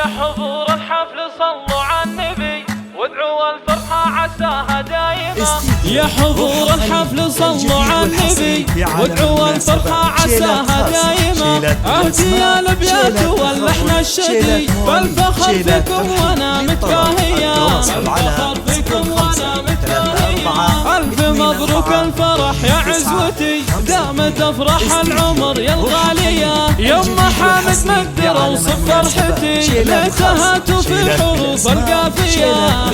حضور الحفل صلوا على النبي وادعوا الفرحة عساها دايما. يا حضور الحفل صلوا على النبي وادعوا الفرحة عساها دايما. أهدي يا الأبيات واللحن الشديد فالفخر فيكم وانا متباهية. الفخر فيكم وانا متباهية. ألف مبروك الفرح يا عزوتي دامت أفراح العمر يا الغالية. يما حامد مقدر اوصف فرحتي ليتها في الحروف القافية.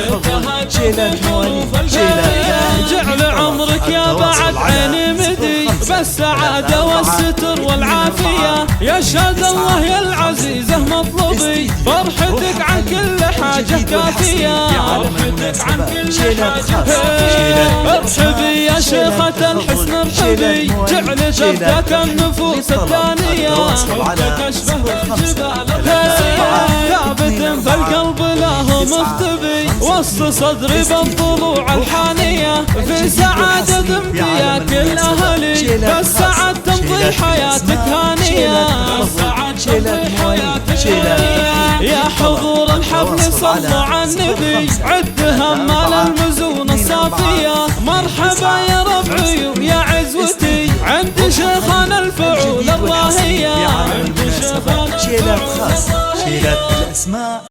جعل عمرك يا بعد عيني مدي بالسعادة والستر والعافية. يشهد الله يا العزيزة مطلبي فرحتك عن كل حاجة كافية. فرحتك عن كل حاجة كافية. ارحبي يا شيخة الحسن ارحبي جعل جبتك النفوس الثانية. حبك اشبه الجبال الغالية ثابت في القلب له مختبي وسط صدري بالضلوع الحانية. في سعادة فيها كل أهلي بالسعد تمضي حياتك هانية. يا حضور الحفل صلوا على النبي عد همال المزون الصافية. مرحبا يا ربعي ويا عزوتي عند شيخنا الفعول الراهية. عند شيخنا الفعول الراهية.